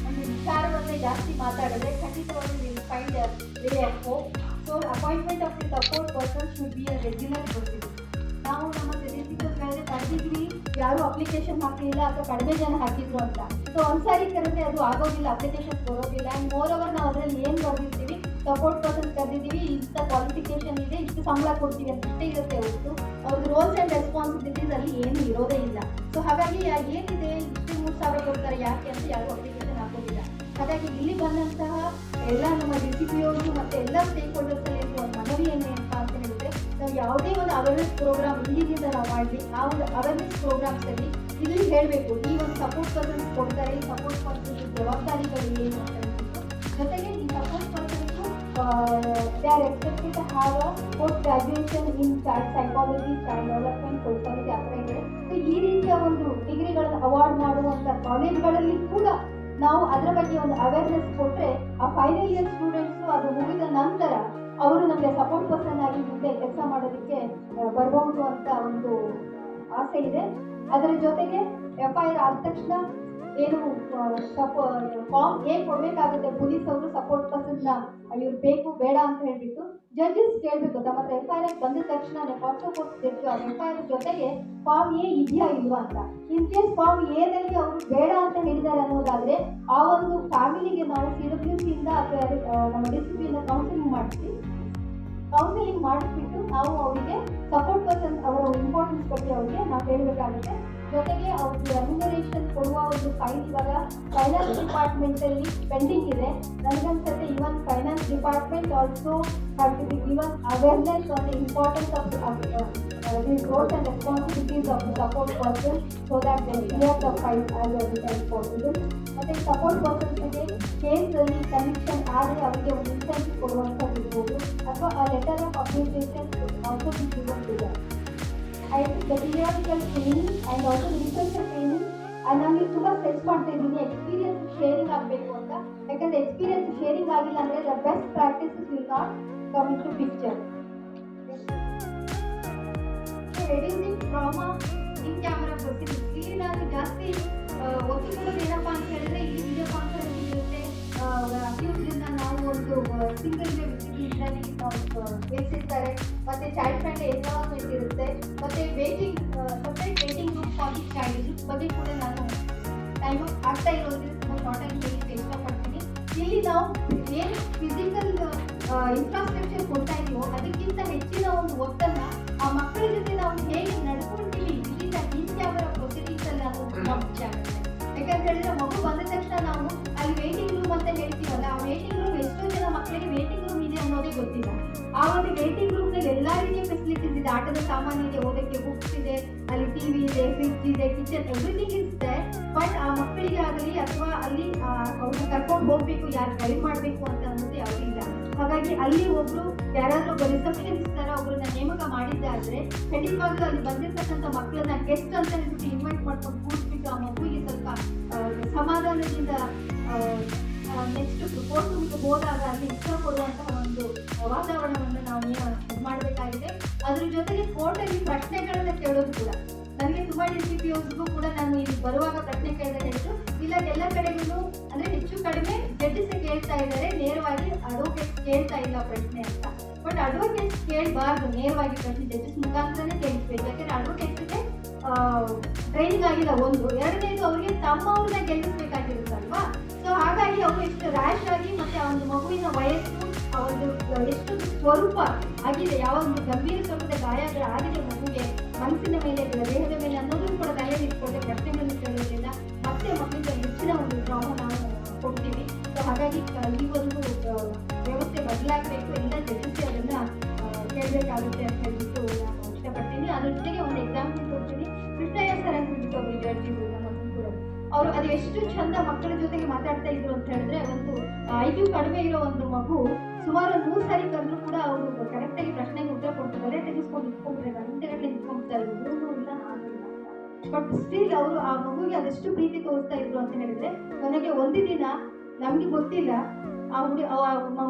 ಒಂದು ವಿಚಾರವನ್ನೇ ಜಾಸ್ತಿ ಮಾತಾಡಿದ್ರೆ ಖಂಡಿತವಾಗಿ will find wave of hope. So appointment of the support person should be a regular procedure. ನಾವು ನಮ್ಮ ಸ್ಟೇಟಿಸ್ಟಿಕ್ಸ್ಗಳಲ್ಲಿ ಕರೆದಿದ್ವಿ, ಯಾರು ಅಪ್ಲಿಕೇಶನ್ ಹಾಕಲಿಲ್ಲ ಅಥವಾ ಕಡಿಮೆ ಜನ ಹಾಕಿದ್ರು ಅಂತ. ಸೊ ಒಂದ್ಸಾರಿ ಕರೆದ್ರೆ ಅದು ಆಗೋದಿಲ್ಲ, ಅಪ್ಲಿಕೇಶನ್ ಬರೋದಿಲ್ಲ. ಆ್ಯಂಡ್ ಮೋರ್ ಓವರ್ ನಾವು ಅದರಲ್ಲಿ ಏನು ಬರೆದಿರ್ತೀವಿ, ಸಪೋರ್ಟ್ ಪರ್ಸನ್ ಕರೆದಿದ್ದೀವಿ, ಇಂಥ ಕ್ವಾಲಿಫಿಕೇಷನ್ ಇದೆ, ಇಷ್ಟು ಸಂಬಳ ಕೊಡ್ತೀವಿ ಅಂತ ಇಷ್ಟೇ ಇರುತ್ತೆ ಹೊರತು ಅವ್ರದ್ದು ರೋಲ್ಸ್ ಆ್ಯಂಡ್ ರೆಸ್ಪಾನ್ಸಿಬಿಲಿಟೀಸ್ ಅಲ್ಲಿ ಏನು ಇರೋದೇ ಇಲ್ಲ. ಸೊ ಹಾಗಾಗಿ ಏನಿದೆ ಇಷ್ಟು 3,000 ಕೊಡ್ತಾರೆ ಯಾಕೆ ಅಂತ ಯಾರು ಅಪ್ಲಿಕೇಶನ್ ಹಾಕೋದಿಲ್ಲ. ಹಾಗಾಗಿ ಇಲ್ಲಿ ಬಂದಂತಹ ಎಲ್ಲ ನಮ್ಮ DCP ಅವರು ಮತ್ತು ಎಲ್ಲ ಸ್ಟೇಕ್ ಹೋಲ್ಡರ್ಸಲ್ಲಿ ಒಂದು ಮನವಿ ಏನಪ್ಪ ಅಂತ ಹೇಳಿದ್ರೆ, ನಾವು ಯಾವುದೇ ಒಂದು ಅವೇರ್ನೆಸ್ ಪ್ರೋಗ್ರಾಮ್ ಇಲ್ಲಿಂದ ನಾವು ಮಾಡಲಿ, ಆ ಒಂದು ಅವೇರ್ನೆಸ್ ಪ್ರೋಗ್ರಾಮ್ಸಲ್ಲಿ ಇಲ್ಲಿ ಹೇಳಬೇಕು, ಈ ಒಂದು ಸಪೋರ್ಟ್ ಪರ್ಸನ್ಸ್ ಕೊಡ್ತಾರೆ, ಈ ಸಪೋರ್ಟ್ ಪರ್ಸನ್ಸ್ ಜವಾಬ್ದಾರಿಗಳು ಏನು ಅಂತ ಹೇಳ್ಬಿಟ್ಟು. ಜೊತೆಗೆ ಈ support persons they are expected to have a post graduation in child psychology, child development, psychology ಆ ಥರ ಇದೆ. ಸೊ ಈ ರೀತಿಯ ಒಂದು ಡಿಗ್ರಿಗಳನ್ನು ಅವಾರ್ಡ್ ಮಾಡುವಂಥ ಕಾಲೇಜ್ಗಳಲ್ಲಿ ಕೂಡ ನಾವು ಅದರ ಬಗ್ಗೆ ಒಂದು ಅವೇರ್ನೆಸ್ ಕೊಟ್ಟರೆ ಆ ಫೈನಲ್ ಇಯರ್ ಸ್ಟೂಡೆಂಟ್ಸು ಅದು ಮುಗಿದ ನಂತರ ಅವರು ನಮಗೆ ಸಪೋರ್ಟ್ ಪರ್ಸನ್ ಆಗಿ ಮುಂದೆ ಕೆಲಸ ಮಾಡೋದಕ್ಕೆ ಬರಬಹುದು ಅಂತ ಒಂದು ಆಸೆ ಇದೆ. ಅದರ ಜೊತೆಗೆ FIR ಆದ ತಕ್ಷಣ ಏನು ಫಾರ್ಮ್ ಏನು ಕೊಡಬೇಕಾಗುತ್ತೆ, ಪೊಲೀಸ್ ಅವರು ಸಪೋರ್ಟ್ ಪರ್ಸನ್ನ ಇವ್ರು ಬೇಕು ಬೇಡ ಅಂತ ಹೇಳಿಬಿಟ್ಟು ಜಡ್ಜಸ್ ಕೇಳಬೇಕು. ನಮ್ಮ ಹತ್ರ FIR ಬಂದ ತಕ್ಷಣ ಪಾಕ್ಸೋ ಕೋರ್ಟ್ ಜಡ್ಜ್ FIR ಜೊತೆಗೆ ಫಾರ್ಮ್ A ಇದೆಯಾ ಇಲ್ವಾ ಅಂತ. ಇನ್ ಕೇಸ್ ಫಾರ್ಮ್ Aದಲ್ಲಿ ಅವರು ಬೇಡ ಅಂತ ಹೇಳಿದ್ದಾರೆ ಅನ್ನೋದಾದರೆ ಆ ಒಂದು ಫ್ಯಾಮಿಲಿಗೆ ನಾವು CWCಯಿಂದ ಅಥವಾ ನಮ್ಮ DCPಯಿಂದ ಕೌನ್ಸಿಲಿಂಗ್ ಮಾಡಿಸ್ಬಿಟ್ಟು ನಾವು ಅವರಿಗೆ ಸಪೋರ್ಟ್ ಪರ್ಸನ್ ಅವರ ಇಂಪಾರ್ಟೆನ್ಸ್ ಬಗ್ಗೆ ಅವರಿಗೆ ನಾವು ಹೇಳಬೇಕಾಗುತ್ತೆ. ಜೊತೆಗೆ ಅವ್ರಿಗೆ ರೆಮ್ಯುನರೇಷನ್ ಕೊಡುವ ಒಂದು ಫೈಲ್ ಇವಾಗ ಫೈನಾನ್ಸ್ ಡಿಪಾರ್ಟ್ಮೆಂಟಲ್ಲಿ ಪೆಂಡಿಂಗ್ ಇದೆ. ನನಗನ್ಸುತ್ತೆ even finance department also have to be given awareness on the importance of the roles and responsibilities of the support person so that they clear the file as early as possible. ಮತ್ತು support ಪರ್ಸನ್ಸ್ಗೆ ಕೇಸಲ್ಲಿ connection ಆದರೆ ಅವರಿಗೆ ಒಂದು incentive ಕೊಡುವಂಥದ್ದು ಇರ್ಬೋದು, ಅಥವಾ ಆ letter of application also be given to them. I think the periodical training and also the researcher training, ನಮಗೆ ತುಂಬ ಸ್ಟ್ರೆಸ್ ಮಾಡ್ತಾ ಇದ್ದೀನಿ, ಎಕ್ಸ್ಪೀರಿಯನ್ಸ್ ಶೇರಿಂಗ್ ಆಗಬೇಕು ಅಂತ. ಯಾಕಂದರೆ ಎಕ್ಸ್ಪೀರಿಯನ್ಸ್ ಶೇರಿಂಗ್ ಆಗಿಲ್ಲ ಅಂದ್ರೆ the best practices will not come into picture. Reducing trauma in camera proceedings. ಇಲ್ಲಿ ನಾನು ಜಾಸ್ತಿ ಒತ್ತು ಕೊಡೋದು ಏನಪ್ಪಾ ಅಂತ ಹೇಳಿದ್ರೆ, ಇಲ್ಲಿ ವಿಡಿಯೋ ಕಾನ್ಫರೆನ್ಸಿಂಗ್ ಇರುತ್ತೆ, ಅಕ್ಯೂಸ್ಡ್ನ ನಾವು ಒಂದು ಸಿಂಗಲ್ ವಿಸಿಟಿಂಗ್ ನಾವು ಬೇಯಿಸಿರ್ತಾರೆ, ಮತ್ತೆ ಚೈಲ್ಡ್ ಫ್ರೆಂಡ್ಲಿ ಎನ್ವೈರನ್ಮೆಂಟ್ ಇರುತ್ತೆ, ಮತ್ತೆ waiting separate waiting room for the child ಬಗ್ಗೆ ಕೂಡ ನಾನು ಟೈಮ್ ಆಗ್ತಾ ಇರೋದ್ರಿಂದ ತುಂಬ ಶಾರ್ಟ್ ಆಗಿ ಹೇಳಲಿಕ್ಕೆ ಇಷ್ಟಪಡ್ತೀನಿ. ಇಲ್ಲಿ ನಾವು ಏನು ಫಿಸಿಕಲ್ ಇನ್ಫ್ರಾಸ್ಟ್ರಕ್ಚರ್ ಕೊಡ್ತಾ ಇದೀವೋ ಅದಕ್ಕಿಂತ ಹೆಚ್ಚಿನ ಒಂದು ಒತ್ತನ್ನ ಆ ಮಕ್ಕಳ ಜೊತೆ ನಾವು ಹೇಗೆ ನಡ್ಕೊಳ್ತೀವಿ ಇಲ್ಲಿಂದ ಇನ್ ಕ್ಯಾಮರಾ ಪ್ರೊಸೀಡಿಂಗ್ಸ್ ಅಲ್ಲಿ ಅದು ತುಂಬ ಮುಖ್ಯ ಆಗುತ್ತೆ. ಯಾಕಂತ ಹೇಳಿದ್ರೆ ಮಗು ಬಂದ ತಕ್ಷಣ ನಾವು ಅಲ್ಲಿ ವೇಟಿಂಗ್ ರೂಮ್ ಅಂತ ಹೇಳ್ತೀವಲ್ಲ, ಆ ವೇಟಿಂಗ್ ರೂಮ್ ಎಷ್ಟೋ ಜನ ಮಕ್ಕಳಿಗೆ ವೇಟಿಂಗ್ ರೂಮ್ ಇದೆ ಅನ್ನೋದೇ ಗೊತ್ತಿಲ್ಲ. ಆ ಒಂದು ವೇಟಿಂಗ್ ರೂಮ್ ನಲ್ಲಿ ಎಲ್ಲಾ ರೀತಿಯ ಫೆಸಿಲಿಟೀಸ್ ಇದೆ, ಆಟದ ಸಾಮಾನು ಇದೆ, ಓದಕ್ಕೆ ಬುಕ್ಸ್ ಇದೆ, ಅಲ್ಲಿ ಟಿವಿ ಇದೆ, ಫ್ರಿಡ್ಜ್ ಇದೆ, ಕಿಚನ್, ಎವ್ರಿಥಿಂಗ್ ಇರುತ್ತೆ. ಬಟ್ ಆ ಮಕ್ಕಳಿಗೆ ಆಗಲಿ ಅಥವಾ ಅಲ್ಲಿ ಅವ್ರನ್ನ ಕರ್ಕೊಂಡು ಹೋಗ್ಬೇಕು, ಯಾರು ಗೈಡ್ ಮಾಡಬೇಕು ಅಂತ ಅನ್ನೋದು ಯಾವುದೂ ಇಲ್ಲ. ಹಾಗಾಗಿ ಅಲ್ಲಿ ಒಬ್ರು ಯಾರಾದ್ರೂ ಒಬ್ಬ ರಿಸೆಪ್ಷನಿಸ್ಟ್ ತರ ಒಬ್ಬರನ್ನ ನೇಮಕ ಮಾಡಿದ್ದಾದ್ರೆ ಖಂಡಿತವಾಗ್ಲೂ ಅಲ್ಲಿ ಬಂದಿರ್ತಕ್ಕಂಥ ಮಕ್ಕಳನ್ನ ಗೆಸ್ಟ್ ಅಂತ ಹೇಳ್ಬಿಟ್ಟು ಇನ್ವೈಟ್ ಮಾಡ್ಕೊಂಡು ಕೂರಿಸ್ಬಿಟ್ಟು ಆ ಮಗುವಿಗೆ ಸ್ವಲ್ಪ ಸಮಾಧಾನದಿಂದ ನೆಕ್ಸ್ಟ್ ಕೋರ್ಟ್ಗೆ ಹೋದಾಗ ಅಲ್ಲಿ ಇಷ್ಟ ಕೊಡುವಂತಹ ಒಂದು ವಾತಾವರಣವನ್ನು ನಾವು ಮಾಡಬೇಕಾಗಿದೆ. ಅದ್ರ ಜೊತೆಗೆ ಕೋರ್ಟಲ್ಲಿ ಪ್ರಶ್ನೆಗಳನ್ನ ಕೇಳೋದು ಕೂಡ. ನನಗೆ ತುಂಬಾ DCPOಸ್ಗೂ ಕೂಡ ನಾನು ಇಲ್ಲಿ ಬರುವಾಗ ಪ್ರಶ್ನೆ ಕೇಳಿದ್ರೆ ಹೇಳಿದ್ರು, ಇಲ್ಲ ಎಲ್ಲ ಕಡೆಗೂ ಅಂದ್ರೆ ಹೆಚ್ಚು ಕಡಿಮೆ ಜಡ್ಜಸ್ ಕೇಳ್ತಾ ಇದ್ದಾರೆ, ನೇರವಾಗಿ ಅಡ್ವೊಕೇಟ್ಸ್ ಕೇಳ್ತಾ ಇಲ್ಲ ಪ್ರಶ್ನೆ ಅಂತ. ಬಟ್ ಅಡ್ವೊಕೇಟ್ಸ್ ಕೇಳಬಾರ್ದು, ನೇರವಾಗಿ ಪ್ರಶ್ನೆ ಜಡ್ಜಸ್ ಮುಖಾಂತರನೇ ಕೇಳಿಸ್ಬೇಕು. ಯಾಕಂದ್ರೆ ಅಡ್ವೊಕೇಟ್ಸ್ಗೆ ಟ್ರೈನಿಂಗ್ ಆಗಿಲ್ಲ ಒಂದು, ಎರಡನೇದು ಅವರಿಗೆ ತಮ್ಮವ್ರನ್ನ ಗೆಲ್ಲಿಸ್ಬೇಕಾಗಿರುತ್ತಲ್ವಾ. ಸೊ ಹಾಗಾಗಿ ಅವರು ಎಷ್ಟು ರ್ಯಾಶ್ ಆಗಿ ಮತ್ತೆ ಆ ಒಂದು ಮಗುವಿನ ವಯಸ್ಸು, ಆ ಒಂದು ಎಷ್ಟು ಸ್ವರೂಪ ಆಗಿದೆ, ಯಾವ ಒಂದು ಗಂಭೀರ ಸ್ವರೂಪದ ಗಾಯ ಆಗಿದೆ ಮಗುಗೆ ಮನಸ್ಸಿನ ಮೇಲೆ, ದೇಹದ ಮೇಲೆ ಅನ್ನೋದು ಕೂಡ ತಲೆಯಲ್ಲಿ ಇಟ್ಕೊಂಡೆ ಪ್ರಶ್ನೆಗಳನ್ನು ಕೇಳೋದ್ರಿಂದ ಮತ್ತೆ ಮಕ್ಕಳಿಗೆ ಹೆಚ್ಚಿನ ಒಂದು ಟ್ರಾಮಾ ನಾವು ಕೊಡ್ತೀವಿ. ಸೊ ಹಾಗಾಗಿ ಈ ಒಂದು ವ್ಯವಸ್ಥೆ ಬದಲಾಗಬೇಕು, ಎಲ್ಲ ಜಡ್ಜಸ್ ಅದನ್ನ ಕೇಳಬೇಕಾಗುತ್ತೆ ಅಂತ ಹೇಳ್ಬಿಟ್ಟು ನಾನು ಇಷ್ಟಪಡ್ತೀನಿ. ಅದ್ರ ಜೊತೆಗೆ ಒಂದು ಎಕ್ಸಾಂಪಲ್ ಕೊಡ್ತೀನಿ. ಕೃಷ್ಣಯ್ಯ ಸರ್ ಅಂತ ಹೇಳ್ಬಿಟ್ಟು ಅವರು ಜಡ್ಜ್ ಇದ್ರು ನಮ್ಮ ತುಮಕೂರಲ್ಲಿ. ಅವರು ಅದು ಎಷ್ಟು ಚಂದ ಮಕ್ಕಳ ಜೊತೆಗೆ ಮಾತಾಡ್ತಾ ಇದ್ರು ಅಂತ ಹೇಳಿದ್ರೆ, ಒಂದು IQ ಕಡಿಮೆ ಇರೋ ಒಂದು ಮಗು ಸುಮಾರು 100 ಸಾರಿ ಕರೆದ್ರು ಕೂಡ ಅವರು ಕರೆಕ್ಟ್ ಆಗಿ ಪ್ರಶ್ನೆಗೆ ಉತ್ತರ ಕೊಡ್ತಿದ್ದಾರೆ, ತೆಗೆಸ್ಕೊಂಡು ಇಟ್ಕೊಂಡ್ರೆ ಗಂಟೆಗಟ್ಟಲೆ ನಿಂತ್ಕೊಂಡ್ತಾರೆ, ಇದ್ರೂ ಇಲ್ಲ ನಾನು ಇಲ್ಲ ಅಂತ. ಬಟ್ ಸ್ಟಿಲ್ ಅವರು ಆ ಮಗುಗೆ ಅದೆಷ್ಟು ಪ್ರೀತಿ ತೋರಿಸ್ತಾ ಇದ್ರು ಅಂತ ಹೇಳಿದ್ರೆ, ಕೊನೆಗೆ ಒಂದು ದಿನ ನಮ್ಗೆ ಗೊತ್ತಿಲ್ಲ ಆ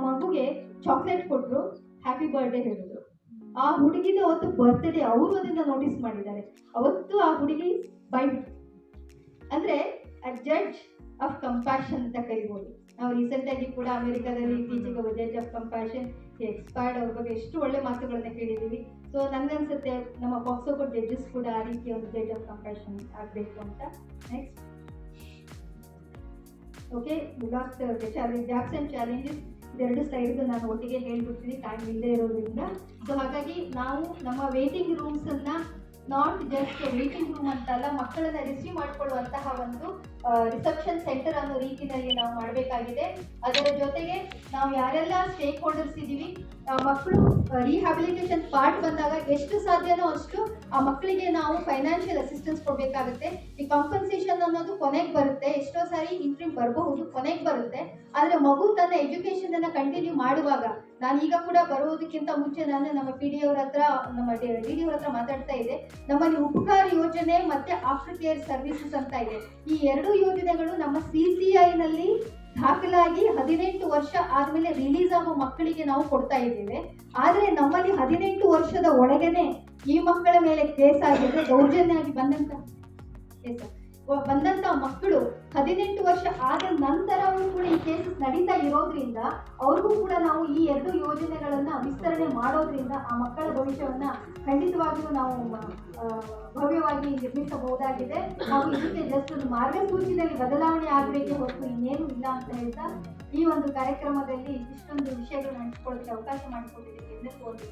ಮಗುಗೆ ಚಾಕ್ಲೇಟ್ ಕೊಟ್ಟರು, ಹ್ಯಾಪಿ ಬರ್ಡೇ ಹೇಳಿದ್ರು. ಆ ಹುಡುಗಿದ ಅವತ್ತು ಬರ್ತ್ಡೇ ಅವರು ಅದನ್ನ ನೋಟಿಸ್ ಮಾಡಿದ್ದಾರೆ. ಅವತ್ತು ಆ ಹುಡುಗಿ ಬೈಬಿಟ್ಟು, ಅಂದ್ರೆ ಜಡ್ಜ್ ಆಫ್ ಕಂಪ್ಯಾಷನ್ ಅಂತ ಕರಿಬೋದು. ನಾವು ರೀಸೆಂಟ್ ಆಗಿ ಕೂಡ ಅಮೆರಿಕಾದಲ್ಲಿ ಇತ್ತೀಚೆಗೆ ಒಬ್ಬ ಜಡ್ಜ್ ಆಫ್ ಕಂಪ್ಯಾಷನ್ ಎಕ್ಸ್ಪೈರ್ಡ್, ಅವ್ರ ಬಗ್ಗೆ ಎಷ್ಟು ಒಳ್ಳೆ ಮಾತುಗಳನ್ನ ಕೇಳಿದ್ದೀವಿ. ಸೊ ನನ್ಗನ್ಸುತ್ತೆ ನಮ್ಮ ಬಾಕ್ಸೋ ಕೋರ್ಟ್ ಜಡ್ಜಸ್ ಕೂಡ ಆ ರೀತಿಯ ಒಂದು ಜಡ್ಜ್ ಆಫ್ ಕಂಪ್ಯಾಷನ್ ಆಗಬೇಕು ಅಂತ. Next okay, last gaps and challenges ಇದೆರಡು ಸ್ಲೈಡ್ಸ್ ನಾನು ಒಟ್ಟಿಗೆ ಹೇಳ್ಬಿಡ್ತೀನಿ, ಟೈಮ್ ಇಲ್ಲದೆ ಇರೋದ್ರಿಂದ. ಸೊ ಹಾಗಾಗಿ ನಾವು ನಮ್ಮ ವೇಟಿಂಗ್ ರೂಮ್ಸ್ ಅನ್ನ ನಾಟ್ ಜಸ್ಟ್ ವೇಟಿಂಗ್ ರೂಮ್ ಅಂತಲ್ಲ, ಮಕ್ಕಳನ್ನ ರಿಸೀವ್ ಮಾಡಿಕೊಳ್ಳುವಂತಹ ಒಂದು ರಿಸೆಪ್ಷನ್ ಸೆಂಟರ್ ಅನ್ನೋ ರೀತಿಯಲ್ಲಿ ನಾವು ಮಾಡಬೇಕಾಗಿದೆ. ಅದರ ಜೊತೆಗೆ ನಾವು ಯಾರೆಲ್ಲ ಸ್ಟೇಕ್ ಹೋಲ್ಡರ್ಸ್ ಇದ್ದೀವಿ, ಮಕ್ಕಳು ರಿಹ್ಯಾಬಿಲಿಟೇಷನ್ ಪಾರ್ಟ್ ಬಂದಾಗ ಎಷ್ಟು ಸಾಧ್ಯನೋ ಅಷ್ಟು ಆ ಮಕ್ಕಳಿಗೆ ನಾವು ಫೈನಾನ್ಷಿಯಲ್ ಅಸಿಸ್ಟೆನ್ಸ್ ಕೊಡಬೇಕಾಗುತ್ತೆ. ಈ ಕಾಂಪನ್ಸೇಷನ್ ಅನ್ನೋದು ಕೊನೆಗೆ ಬರುತ್ತೆ, ಎಷ್ಟೋ ಸಾರಿ ಇಂಟ್ರಿಮ್ ಬರಬಹುದು, ಕೊನೆಗೆ ಬರುತ್ತೆ. ಆದರೆ ಮಗು ತನ್ನ ಎಜುಕೇಶನ್ ಅನ್ನ ಕಂಟಿನ್ಯೂ ಮಾಡುವಾಗ, ನಾನು ಈಗ ಕೂಡ ಬರುವುದಕ್ಕಿಂತ ಮುಂಚೆ ನಾನು ನಮ್ಮ PD ಅವ್ರ ಹತ್ರ, ನಮ್ಮ DD ಅವ್ರ ಹತ್ರ ಮಾತಾಡ್ತಾ ಇದ್ದೆ. ನಮ್ಮಲ್ಲಿ ಉಪಕಾರ ಯೋಜನೆ ಮತ್ತೆ ಆಫ್ಟರ್ ಕೇರ್ ಸರ್ವಿಸಸ್ ಅಂತ ಇದೆ. ಈ ಎರಡು ಯೋಜನೆಗಳು ನಮ್ಮ CCI ನಲ್ಲಿ ದಾಖಲಾಗಿ 18 ವರ್ಷ ಆದ್ಮೇಲೆ ರಿಲೀಸ್ ಆಗೋ ಮಕ್ಕಳಿಗೆ ನಾವು ಕೊಡ್ತಾ ಇದ್ದೇವೆ. ಆದ್ರೆ ನಮ್ಮಲ್ಲಿ 18 ವರ್ಷದ ಒಳಗೇನೆ ಈ ಮಕ್ಕಳ ಮೇಲೆ ಕೇಸ್ ಆಗಿದ್ರೆ, ದೌರ್ಜನ್ಯ ಆಗಿ ಬಂದಂತ ಮಕ್ಕಳು 18 ವರ್ಷ ಆದ ನಂತರ ಅವರು ಕೂಡ ಈ ಕೇಸಸ್ ನಡೀತಾ ಇರೋದ್ರಿಂದ ಅವ್ರಿಗೂ ಕೂಡ ನಾವು ಈ ಎರಡು ಯೋಜನೆಗಳನ್ನ ವಿಸ್ತರಣೆ ಮಾಡೋದ್ರಿಂದ ಆ ಮಕ್ಕಳ ಭವಿಷ್ಯವನ್ನ ಖಂಡಿತವಾಗಿಯೂ ನಾವು ಭವ್ಯವಾಗಿ ನಿರ್ಮಿಸಬಹುದಾಗಿದೆ. ಹಾಗೂ ಇದಕ್ಕೆ ಜಸ್ಟ್ ಒಂದು ಮಾರ್ಗಸೂಚಿನಲ್ಲಿ ಬದಲಾವಣೆ ಆಗಬೇಕೆ ಹೊರತು ಇನ್ನೇನು ಇಲ್ಲ ಅಂತ ಹೇಳ್ತಾ ಈ ಒಂದು ಕಾರ್ಯಕ್ರಮದಲ್ಲಿ ಇಷ್ಟೊಂದು ವಿಷಯಗಳನ್ನ ಹಂಚಿಕೊಳ್ಳೋದಕ್ಕೆ ಅವಕಾಶ ಮಾಡಿಕೊಟ್ಟಿದ್ದಕ್ಕೆ ಎಲ್ಲರಿಗೂ ಒಂದು